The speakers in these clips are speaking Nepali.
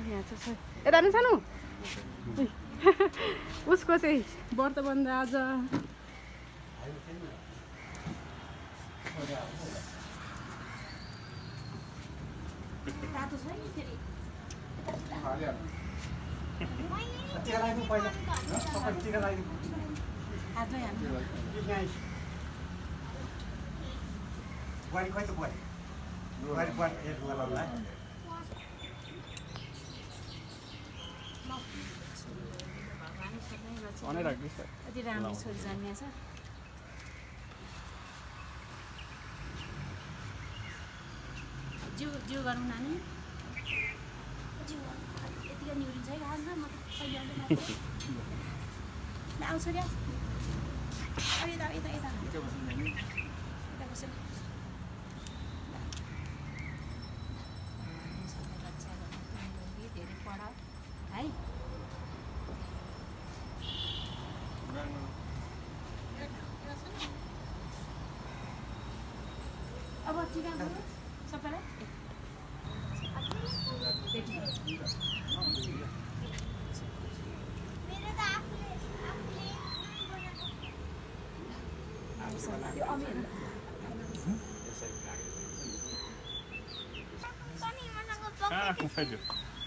यहाँ चाहिँ यता नि सानो उसको चाहिँ व्रत बन्द आज कति राम्रो छोरी जन्मिया छ जिउ गरौँ नानी यतिका निहुरिन्छ है आज म त कहिले आउँछ क्या यता यता यता बसेर धेरै पढ है अब टिका गरौँ सबैलाई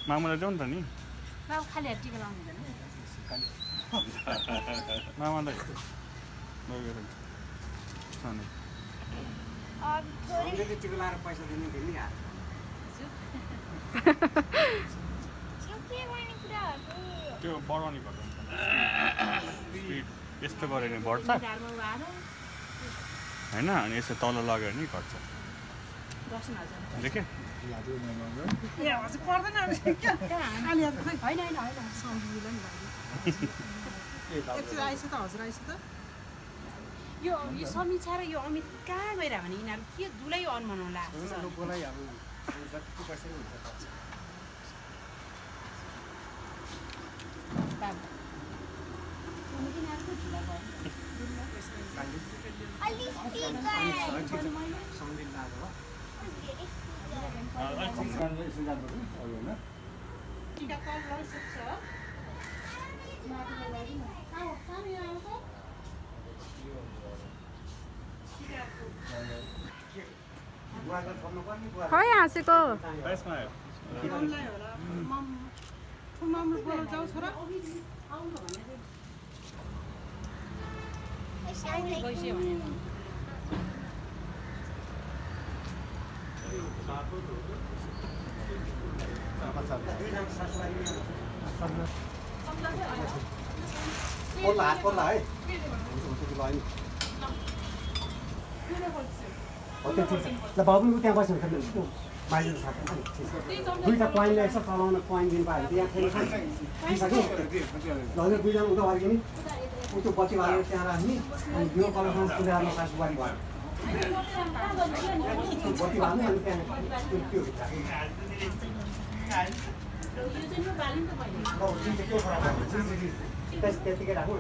मामालाई जाउँ त नि बाबु खाली टिका लाउनु हुँदैन मामालाई पैसा दिनु त्यो बढाउने गर्छ यस्तो गऱ्यो भने बढ्छ होइन अनि यसो तल लाग्यो भने घट्छ देखेँ यो समीक्षा र यो अमित कहाँ गएर भने यिनीहरू के दुलै अन मनाउला खै हाँसेको बाबुको त्यहाँ बस्नु बाहिर दुईवटा कोइनलाई यसो चलाउन कोइन दिनु पायो भने यहाँ फेरि हजुर दुईजना उता भयो नि त्यो बत्ती बालेर त्यहाँ राख्ने अनि यो कलरसँग पुऱ्याएर सासुबारी भयो बत्ती बाल्ने अनि त्यहाँ त्यो त्यतिकै राख्नु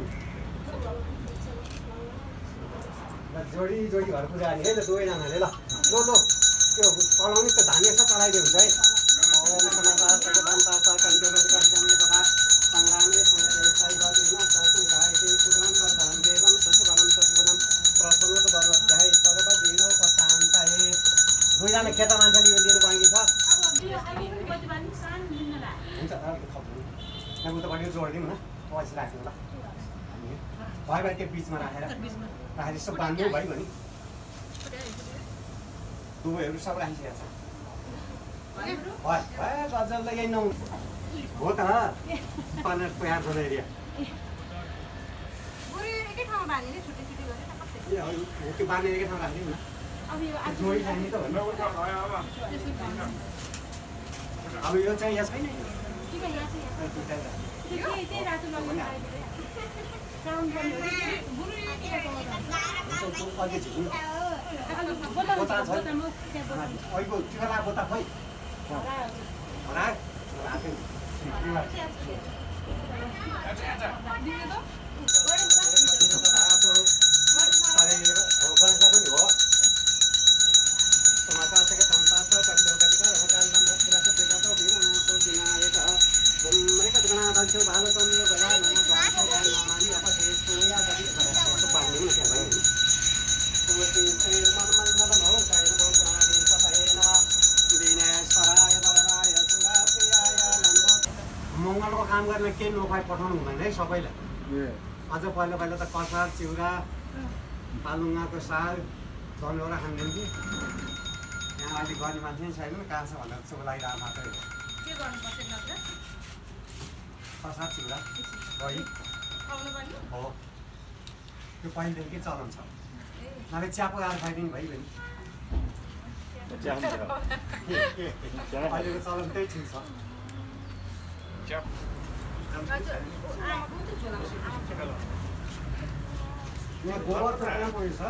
जोडी जोडी घर पूजा गर्ने है त दुवैजनाले ल ल त्यो चलाउने त धान यसो चलाइदियो हुन्छ है दुईजना केटा मान्छेले यो दिनु बाँकी छ हुन्छ त्यहाँ उतापट्टि जोडिदिउँ न पछि राख्नु ल भयो भयो त्यो बिचमा राखेर यसो बाँध्नु भयो नि दुवैहरू सब राखिसकेको छ भयो गजललाई यही नौ हो त पार्न प्यार छ एरिया त्यो बाँध्ने एकै ठाउँ राखिदिउँ न जोडी चाहिने त भन्नु अब यो चाहिँ यहाँ छैन अहिलेको टिका बोता खोइ समाचार त्यो भालो चम्यो भएर नमानी अब त्यसको या जति यसो पाल्नु न त्यहाँ भाइ तुलसी श्री मन मङ्गलम हो गायन भोजनादि कथये नमः दिनेश्वराय वरदाय सुराप्रियाय नमो मङ्गलको काम गर्ने केही नोखाइ पठाउनु हुँदैन है सबैलाई अझ पहिला पहिला त कसार चिउरा पालुङ्गाको साग जनेर खाँदैन कि यहाँ अहिले गर्ने मान्छे पनि छैन कहाँ छ भनेर चोलाइरहेको मात्रै हो के गर्नुपर्छ नत्र कसार चिउरा दही हो त्यो पहिलेदेखि चलन छ नभए चिया पकाएर खाइदिनु भइगयो नि अहिलेको चलन त्यही ठिक छ यहाँ गोबर त कहाँ पऱ्यो छ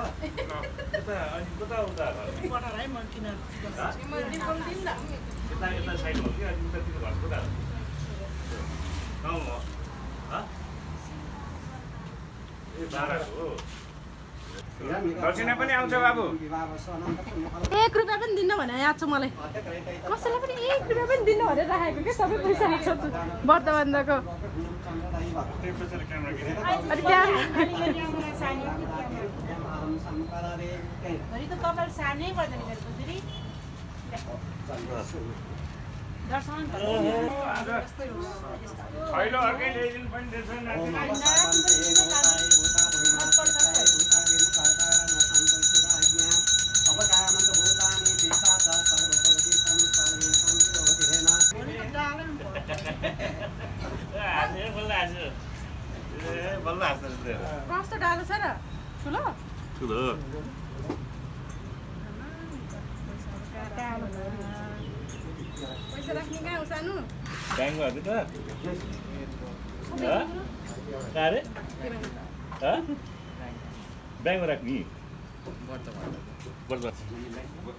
दक्षिणा पनि आउँछ बाबु 1 रुपैयाँ पनि दिन्न भने याद छ मलाई कसैलाई पनि 1 रुपैयाँ पनि दिन्न भनेर राखेको के सबै पैसा राख्छ वर्तमानको भरि त कपाल सानै पर्दैन मेरो फेरि दर्शन खैलो अर्कै ल्याइदिनु पनि रहेछ कस्तो डालो छ र ठुलो पैसा राख्ने कहाँ हो सानो ब्याङ्कमा त अरे ब्याङ्कमा राख्ने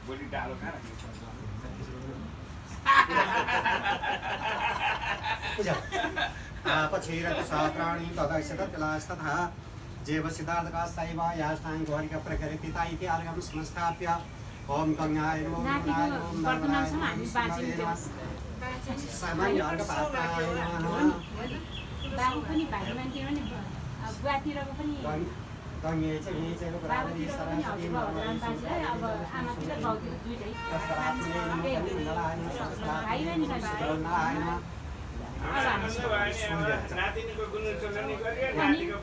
भोलि डालो कहाँ पक्षीरक्षात्राणि तथा जेव सिद्धार्थका शैव याष्टाङ्ग घोरिका प्रकृतिता इति अर्घं संस्थाप्य ओम गङ्गाय नमो गङ्गाय नमो नर्मदाय नमो सामान्य अर्घपात्राय नमः बाबु पनि भाइ मान्छे हो नि बुवातिरको पनि गङ्गे चाहिँ यही चाहिँ बराबरी सरस्वती अब आमातिर बाउतिर दुइटै नातिनीको गुन्नु नातिको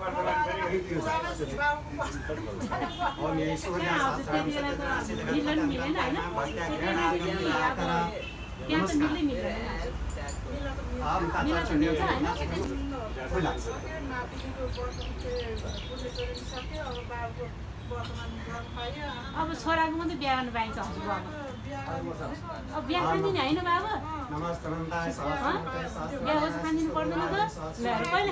अब छोराको मात्रै बिहा गर्नु पाइन्छ हजुर अब बिहा खाँदिन होइन बाबु बिहा होस् खाँदिनु पर्दैन त कहिले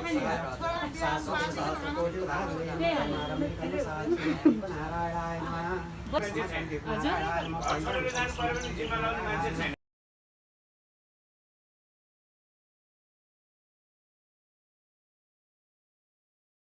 खाने